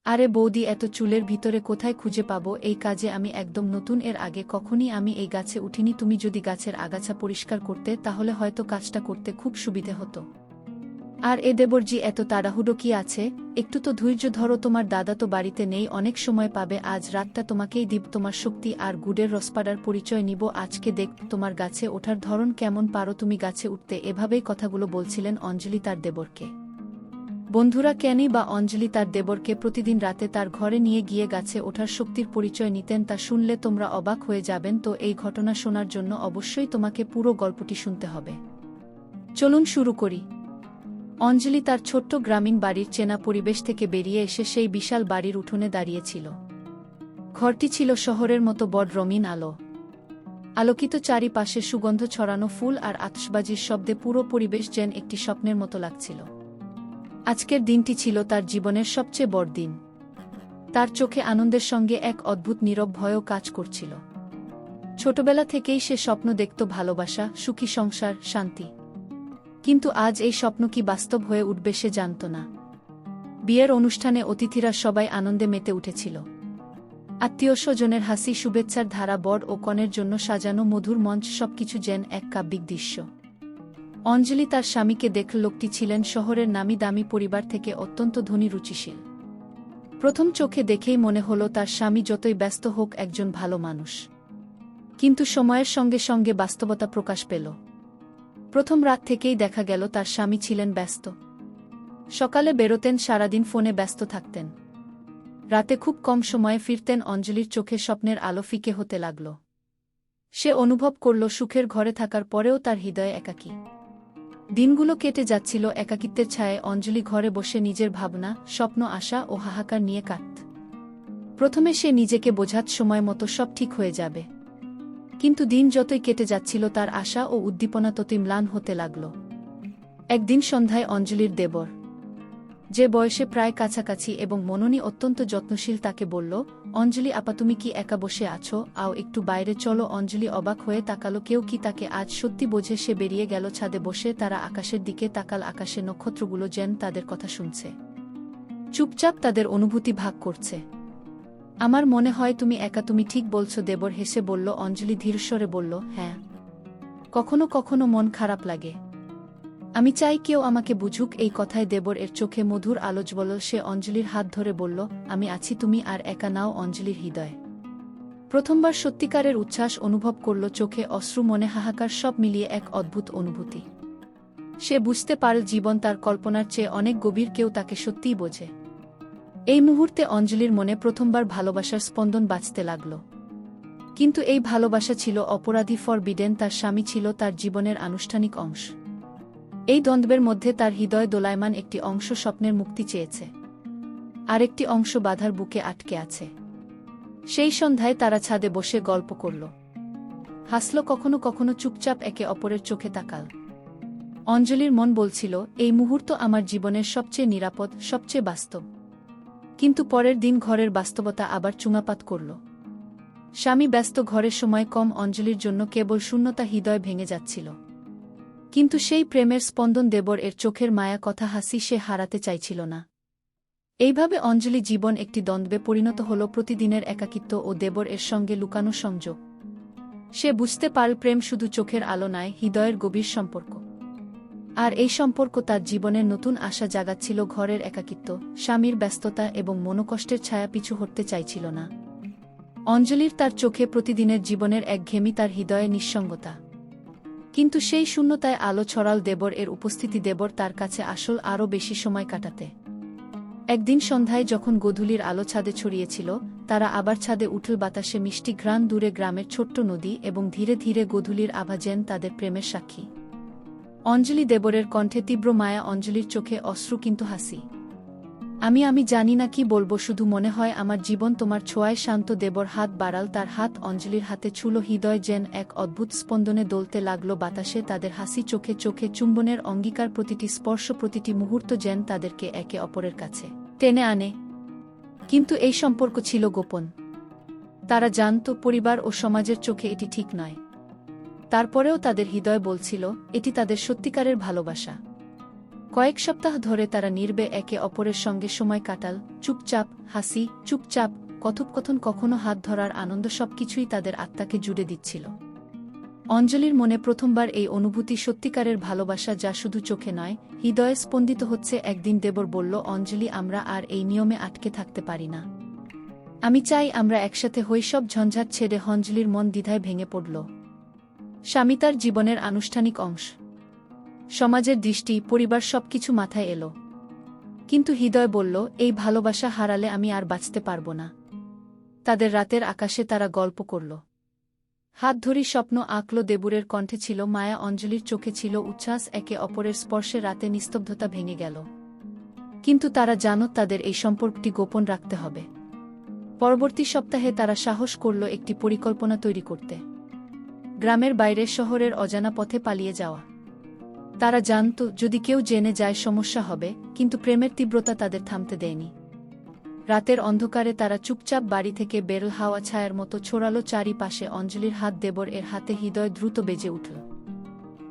আরে বৌদি, এত চুলের ভিতরে কোথায় খুঁজে পাবো? এই কাজে আমি একদম নতুন, এর আগে কখনই আমি এই গাছে উঠিনি। তুমি যদি গাছের আগাছা পরিষ্কার করতে তাহলে হয়তো কাজটা করতে খুব সুবিধে হতো। আর এ দেবরজি, এত তাড়াহুড়ো কি আছে? একটু তো ধৈর্য ধরো, তোমার দাদা তো বাড়িতে নেই, অনেক সময় পাবে। আজ রাতটা তোমাকেই দিব, তোমার শক্তি আর গুড়ের রসপাড়ার পরিচয় নিব আজকে। দেখ তোমার গাছে ওঠার ধরন কেমন, পারো তুমি গাছে উঠতে? এভাবেই কথাগুলো বলছিলেন অঞ্জলি তার দেবরকে। বন্ধুরা, ক্যানি বা অঞ্জলি তার দেবরকে প্রতিদিন রাতে তার ঘরে নিয়ে গিয়ে গাছে ওঠার শক্তির পরিচয় নিতেন। তা শুনলে তোমরা অবাক হয়ে যাবেন। তো এই ঘটনা শোনার জন্য অবশ্যই তোমাকে পুরো গল্পটি শুনতে হবে। চলুন শুরু করি। অঞ্জলি তার ছোট্ট গ্রামীণ বাড়ির চেনা পরিবেশ থেকে বেরিয়ে এসে সেই বিশাল বাড়ির উঠোনে দাঁড়িয়েছিল। ঘরটি ছিল শহরের মতো বড়, রঙিন আলো আলোকিত, চারিপাশে সুগন্ধ ছড়ানো ফুল আর আতশবাজির শব্দে পুরো পরিবেশ যেন একটি স্বপ্নের মতো লাগছিল। আজকের দিনটি ছিল তার জীবনের সবচেয়ে বড় দিন। তার চোখে আনন্দের সঙ্গে এক অদ্ভুত নীরব ভয়ও কাজ করছিল। ছোটবেলা থেকেই সে স্বপ্ন দেখত, ভালোবাসা, সুখী সংসার, শান্তি। কিন্তু আজ এই স্বপ্ন কি বাস্তব হয়ে উঠবে সে জানত না। বিয়ের অনুষ্ঠানে অতিথিরা সবাই আনন্দে মেতে উঠেছিল। আত্মীয়স্বজনের হাসি, শুভেচ্ছার ধারা, বর ও কনের জন্য সাজানো মধুর মঞ্চ, সবকিছু যেন এক কাব্যিক দৃশ্য। অঞ্জলি তার স্বামীকে দেখল। লোকটি ছিলেন শহরের নামি দামি পরিবার থেকে, অত্যন্ত ধনী, রুচিশীল। প্রথম চোখে দেখেই মনে হলো তার স্বামী যতই ব্যস্ত হোক একজন ভালো মানুষ। কিন্তু সময়ের সঙ্গে সঙ্গে বাস্তবতা প্রকাশ পেল। প্রথম রাত থেকেই দেখা গেল তার স্বামী ছিলেন ব্যস্ত। সকালে বেরোতেন, সারাদিন ফোনে ব্যস্ত থাকতেন। রাতে খুব কম সময়ে ফিরতেন। অঞ্জলির চোখে স্বপ্নের আলো ফিকে হতে লাগল। সে অনুভব করল সুখের ঘরে থাকার পরেও তার হৃদয়ে একাকী। দিনগুলো কেটে যাচ্ছিল একাকিত্বের ছায়ায়। অঞ্জলি ঘরে বসে নিজের ভাবনা, স্বপ্ন, আশা ও হাহাকার নিয়ে কাটত। প্রথমে সে নিজেকে বোঝাত সময় মতো সব ঠিক হয়ে যাবে। কিন্তু দিন যতই কেটে যাচ্ছিল তার আশা ও উদ্দীপনা ততই ম্লান হতে লাগল। একদিন সন্ধ্যায় অঞ্জলির দেবর, যে বয়সে প্রায় কাছাকাছি এবং মননী অত্যন্ত যত্নশীল, তাকে বলল, অঞ্জলি আপা, তুমি কি একা বসে আছো? আও একটু বাইরে চলো। অঞ্জলি অবাক হয়ে তাকালো, কেউ কি তাকে আজ সত্যি বোঝে? সে বেরিয়ে গেল ছাদে বসে তারা আকাশের দিকে তাকাল। আকাশে নক্ষত্রগুলো যেন তাদের কথা শুনছে, চুপচাপ তাদের অনুভূতি ভাগ করছে। আমার মনে হয় তুমি একা। তুমি ঠিক বলছো, দেবর হেসে বলল। অঞ্জলি ধীরস্বরে বলল, হ্যাঁ, কখনো কখনো মন খারাপ লাগে। আমি চাই কেউ আমাকে বুঝুক। এই কথায় দেবর এর চোখে মধুর আলো জ্বলল। সে অঞ্জলির হাত ধরে বলল, আমি আছি, তুমি আর একা নাও। অঞ্জলির হৃদয় প্রথমবার সত্যিকারের উচ্ছ্বাস অনুভব করল। চোখে অশ্রু, মনে হাহাকার, সব মিলিয়ে এক অদ্ভুত অনুভূতি। সে বুঝতে পারল জীবন তার কল্পনার চেয়ে অনেক গভীর, কেউ তাকে সত্যিই বোঝে। এই মুহূর্তে অঞ্জলির মনে প্রথমবার ভালোবাসার স্পন্দন বাজতে লাগল। কিন্তু এই ভালোবাসা ছিল অপরাধী, ফরবিডেন। তার স্বামী ছিল তার জীবনের আনুষ্ঠানিক অংশ। এই দ্বন্দ্বের মধ্যে তার হৃদয় দোলায়মান, একটি অংশ স্বপ্নের মুক্তি চেয়েছে, আরেকটি অংশ বাধার বুকে আটকে আছে। সেই সন্ধ্যায় তারা ছাদে বসে গল্প করল, হাসল, কখনো কখনো চুপচাপ একে অপরের চোখে তাকাল। অঞ্জলির মন বলছিল, এই মুহূর্ত আমার জীবনের সবচেয়ে নিরাপদ, সবচেয়ে বাস্তব। কিন্তু পরের দিন ঘরের বাস্তবতা আবার চুঙাপাত করল। স্বামী ব্যস্ত, ঘরের সময় কম, অঞ্জলির জন্য কেবল শূন্যতা, হৃদয় ভেঙে যাচ্ছিল। কিন্তু সেই প্রেমের স্পন্দন, দেবর এর চোখের মায়া, কথা, হাসি, সে হারাতে চাইছিল না। এইভাবে অঞ্জলি জীবন একটি দ্বন্দ্বে পরিণত হল, প্রতিদিনের একাকিত্ব ও দেবর এর সঙ্গে লুকানো সংযোগ। সে বুঝতে পারল প্রেম শুধু চোখের আলো নয়, হৃদয়ের গভীর সম্পর্ক। আর এই সম্পর্ক তার জীবনের নতুন আশা জাগাচ্ছিল। ঘরের একাকিত্ব, স্বামীর ব্যস্ততা এবং মনোকষ্টের ছায়া পিছু হটতে চাইছিল না। অঞ্জলির তার চোখে প্রতিদিনের জীবনের একঘেয়েমি, তার হৃদয়ে নিঃসঙ্গতা। কিন্তু সেই শূন্যতায় আলো ছড়াল দেবর এর উপস্থিতি। দেবর তার কাছে আসল আরও বেশি সময় কাটাতে। একদিন সন্ধ্যায় যখন গোধূলির আলো ছাদে ছড়িয়েছিল, তারা আবার ছাদে উঠল। বাতাসে মিষ্টি ঘ্রাণ, দূরে গ্রামের ছোট্ট নদী এবং ধীরে ধীরে গোধূলির আভা যেন তাদের প্রেমের সাক্ষী। অঞ্জলি, দেবরের কণ্ঠে তীব্র মায়া, অঞ্জলির চোখে অশ্রু কিন্তু হাসি। আমি জানি না কি বলবো, শুধু মনে হয় আমার জীবন তোমার ছোঁয়ায় শান্ত। দেবর হাত বাড়াল, তার হাত অঞ্জলির হাতে ছুল। হৃদয় যেন এক অদ্ভুত স্পন্দনে দোলতে লাগল। বাতাসে তাদের হাসি, চোখে চোখে চুম্বনের অঙ্গীকার, প্রতিটি স্পর্শ, প্রতিটি মুহূর্ত যেন তাদেরকে একে অপরের কাছে টেনে আনে। কিন্তু এই সম্পর্ক ছিল গোপন। তারা জানত, পরিবার ও সমাজের চোখে এটি ঠিক নয়। তারপরেও তাদের হৃদয় বলছিল, এটি তাদের সত্যিকারের ভালোবাসা। কয়েক সপ্তাহ ধরে তারা নীরবে একে অপরের সঙ্গে সময় কাটাল, চুপচাপ হাসি, চুপচাপ কথোপকথন, কখনো হাত ধরার আনন্দ, সবকিছুই তাদের আত্মাকে জুড়ে দিচ্ছিল। অঞ্জলির মনে প্রথমবার এই অনুভূতি, সত্যিকারের ভালোবাসা যা শুধু চোখে নয়, হৃদয়ে স্পন্দিত হচ্ছে। একদিন দেবর বলল, অঞ্জলি, আমরা আর এই নিয়মে আটকে থাকতে পারি না। আমি চাই আমরা একসাথে হই। সব ঝঞ্ঝাট ছেড়ে অঞ্জলির মন দ্বিধায় ভেঙে পড়ল। স্বামী তার জীবনের আনুষ্ঠানিক অংশ, সমাজের দৃষ্টি, পরিবার, সবকিছু মাথায় এলো। কিন্তু হৃদয় বলল, এই ভালোবাসা হারালে আমি আর বাঁচতে পারব না। তাদের রাতের আকাশে তারা গল্প করল, হাত ধরি স্বপ্ন আঁকল। দেবুরের কণ্ঠে ছিল মায়া, অঞ্জলির চোখে ছিল উচ্ছ্বাস। একে অপরের স্পর্শে রাতে নিস্তব্ধতা ভেঙে গেল। কিন্তু তারা জানত তাদের এই সম্পর্কটি গোপন রাখতে হবে। পরবর্তী সপ্তাহে তারা সাহস করল একটি পরিকল্পনা তৈরি করতে। গ্রামের বাইরে, শহরের অজানা পথে পালিয়ে যাওয়া। তারা জানত যদি কেউ জেনে যায় সমস্যা হবে, কিন্তু প্রেমের তীব্রতা তাদের থামতে দেয়নি। রাতের অন্ধকারে তারা চুপচাপ বাড়ি থেকে বেরল, হাওয়া ছায়ার মতো ছড়ালো চারিপাশে। অঞ্জলির হাত দেবর এর হাতে, হৃদয় দ্রুত বেজে উঠল।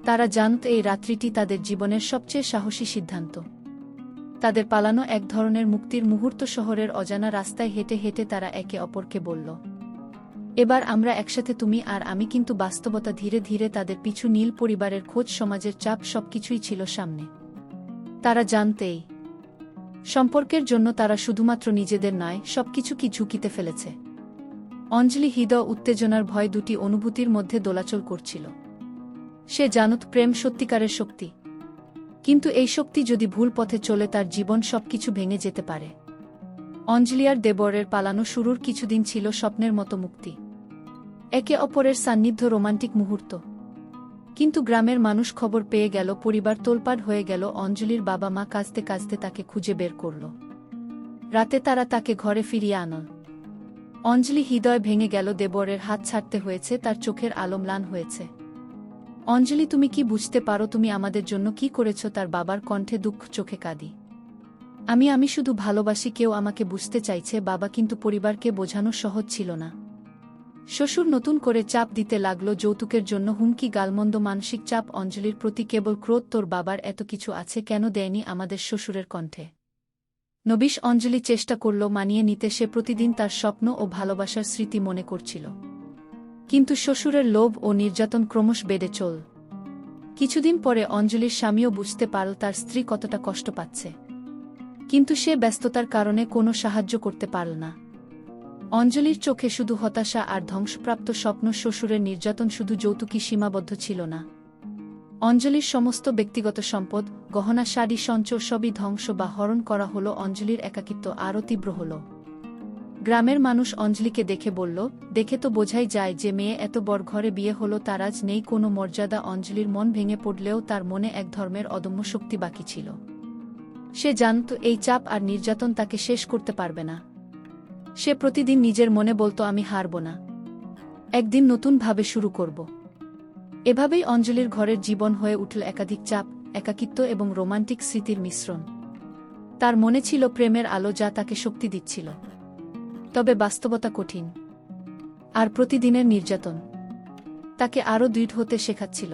তারা জানত এই রাত্রিটি তাদের জীবনের সবচেয়ে সাহসী সিদ্ধান্ত। তাদের পালানো এক ধরনের মুক্তির মুহূর্ত। শহরের অজানা রাস্তায় হেঁটে হেঁটে তারা একে অপরকে বলল, এবার আমরা একসাথে, তুমি আর আমি। কিন্তু বাস্তবতা ধীরে ধীরে তাদের পিছু নীল। পরিবারের খোঁজ, সমাজের চাপ, সবকিছুই ছিল সামনে। তারা জানতেই সম্পর্কের জন্য তারা শুধুমাত্র নিজেদের নয়, সবকিছু কি ঝুঁকিতে ফেলেছে। অঞ্জলি হৃদয়, উত্তেজনার ভয়, দুটি অনুভূতির মধ্যে দোলাচল করছিল। সে জানত প্রেম সত্যিকারের শক্তি, কিন্তু এই শক্তি যদি ভুল পথে চলে, তার জীবন সবকিছু ভেঙে যেতে পারে। অঞ্জলি আর দেবরের পালানো শুরুর কিছুদিন ছিল স্বপ্নের মতো মুক্তি, একে অপরের সান্নিধ্য, রোমান্টিক মুহূর্ত। কিন্তু গ্রামের মানুষ খবর পেয়ে গেল, পরিবার তোলপাড় হয়ে গেল। অঞ্জলির বাবা মা কাঁদতে কাঁদতে তাকে খুঁজে বের করল। রাতে তারা তাকে ঘরে ফিরিয়ে আনল। অঞ্জলি হৃদয় ভেঙে গেল। দেবরের হাত ছাড়তে হয়েছে, তার চোখের আলো ম্লান হয়েছে। অঞ্জলি, তুমি কি বুঝতে পারো তুমি আমাদের জন্য কি করেছ? তার বাবার কণ্ঠে দুঃখ, চোখে কাঁদি। আমি শুধু ভালোবাসি। কেউ আমাকে বুঝতে চাইছে বাবা, কিন্তু পরিবারকে বোঝানো সহজ ছিল না। শ্বশুর নতুন করে চাপ দিতে লাগল, যৌতুকের জন্য হুমকি, গালমন্দ, মানসিক চাপ। অঞ্জলির প্রতি কেবল ক্রোধ, তোর বাবার এত কিছু আছে, কেন দেয়নি আমাদের? শ্বশুরের কণ্ঠে নবিশ। অঞ্জলি চেষ্টা করল মানিয়ে নিতে। সে প্রতিদিন তার স্বপ্ন ও ভালোবাসার স্মৃতি মনে করছিল। কিন্তু শ্বশুরের লোভ ও নির্যাতন ক্রমশ বেড়ে চল। কিছুদিন পরে অঞ্জলির স্বামীও বুঝতে পারল তার স্ত্রী কতটা কষ্ট পাচ্ছে, কিন্তু সে ব্যস্ততার কারণে কোনো সাহায্য করতে পারল না। অঞ্জলির চোখে শুধু হতাশা আর ধ্বংসপ্রাপ্ত স্বপ্ন। শ্বশুরের নির্যাতন শুধু যৌতুকই সীমাবদ্ধ ছিল না। অঞ্জলির সমস্ত ব্যক্তিগত সম্পদ, গহনা, শাড়ি, সঞ্চয়, সবই ধ্বংস বা হরণ করা হলো। অঞ্জলির একাকিত্ব আরও তীব্র হল। গ্রামের মানুষ অঞ্জলিকে দেখে বলল, দেখে তো বোঝাই যায় যে মেয়ে এত বড় ঘরে বিয়ে হলো, তার আজ নেই কোনো মর্যাদা। অঞ্জলির মন ভেঙে পড়লেও তার মনে এক ধর্মের অদম্য শক্তি বাকি ছিল। সে জানত এই চাপ আর নির্যাতন তাকে শেষ করতে পারবে না। সে প্রতিদিন নিজের মনে বলতো, আমি হারব না, একদিন নতুনভাবে শুরু করব। এভাবেই অঞ্জলির ঘরের জীবন হয়ে উঠল একাধিক চাপ, একাকিত্ব এবং রোমান্টিক স্মৃতির মিশ্রণ। তার মনে ছিল প্রেমের আলো যা তাকে শক্তি দিচ্ছিল, তবে বাস্তবতা কঠিন। আর প্রতিদিনের নির্যাতন তাকে আরও দৃঢ় হতে শেখাচ্ছিল।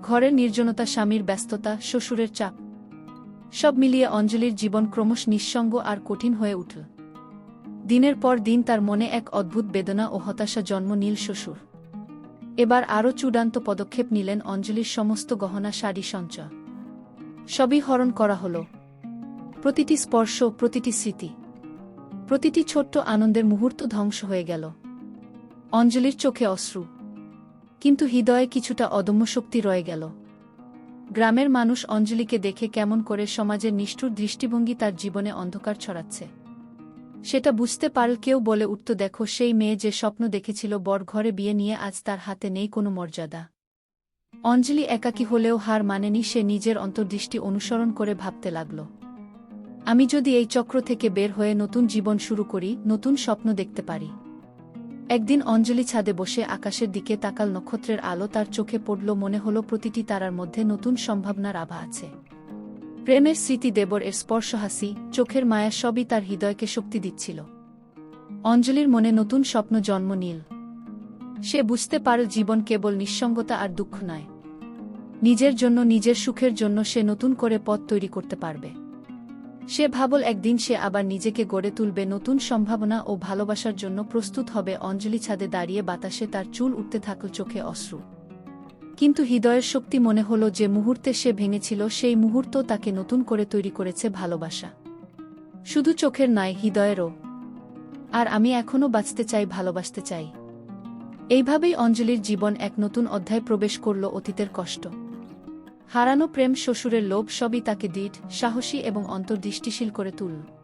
ঘরের নির্জনতা, স্বামীর ব্যস্ততা, শ্বশুরের চাপ, সব মিলিয়ে অঞ্জলির জীবন ক্রমশ নিঃসঙ্গ আর কঠিন হয়ে উঠল। দিনের পর দিন তার মনে এক অদ্ভুত বেদনা ও হতাশা জন্ম নিল। শ্বশুর এবার আরও চূড়ান্ত পদক্ষেপ নিলেন। অঞ্জলির সমস্ত গহনা, শাড়ি, সঞ্চয় সবই হরণ করা হল। প্রতিটি স্পর্শ, প্রতিটি স্মৃতি, প্রতিটি ছোট্ট আনন্দের মুহূর্ত ধ্বংস হয়ে গেল। অঞ্জলির চোখে অশ্রু, কিন্তু হৃদয়ে কিছুটা অদম্য শক্তি রয়ে গেল। গ্রামের মানুষ অঞ্জলিকে দেখে কেমন করে সমাজের নিষ্ঠুর দৃষ্টিভঙ্গি তার জীবনে অন্ধকার ছড়াচ্ছে সেটা বুঝতে পারল। কেউ বলে উঠত, দেখো সেই মেয়ে যে স্বপ্ন দেখেছিল বড় ঘরে বিয়ে নিয়ে, আজ তার হাতে নেই কোনো মর্যাদা। অঞ্জলি একাকী হলেও হার মানেনি। সে নিজের অন্তর্দৃষ্টি অনুসরণ করে ভাবতে লাগল, আমি যদি এই চক্র থেকে বের হয়ে নতুন জীবন শুরু করি, নতুন স্বপ্ন দেখতে পারি। একদিন অঞ্জলি ছাদে বসে আকাশের দিকে তাকাল। নক্ষত্রের আলো তার চোখে পড়ল। মনে হলো প্রতিটি তারার মধ্যে নতুন সম্ভাবনার আভা আছে। প্রেমের স্মৃতি, দেবর এর স্পর্শ, হাসি, চোখের মায়া, সবই তার হৃদয়কে শক্তি দিচ্ছিল। অঞ্জলির মনে নতুন স্বপ্ন জন্ম নিল। সে বুঝতে পারল জীবন কেবল নিঃসঙ্গতা আর দুঃখ নয়, নিজের জন্য, নিজের সুখের জন্য সে নতুন করে পথ তৈরি করতে পারবে। সে ভাবল একদিন সে আবার নিজেকে গড়ে তুলবে, নতুন সম্ভাবনা ও ভালোবাসার জন্য প্রস্তুত হবে। অঞ্জলি ছাদে দাঁড়িয়ে বাতাসে তার চুল উঠতে থাকল, চোখে অশ্রু। কিন্তু হৃদয়ের শক্তি মনে হল যে মুহূর্তে সে ভেঙেছিল, সেই মুহূর্ত তাকে নতুন করে তৈরি করেছে ভালোবাসা। শুধু চোখের নয়, হৃদয়েরও। আর আমি এখনও বাঁচতে চাই, ভালোবাসতে চাই। এইভাবেই অঞ্জলির জীবন এক নতুন অধ্যায় প্রবেশ করল। অতীতের কষ্ট, হারানো প্রেম, শ্বশুরের লোভ সবই তাকে দৃঢ়, সাহসী এবং অন্তর্দৃষ্টিশীল করে তুলল।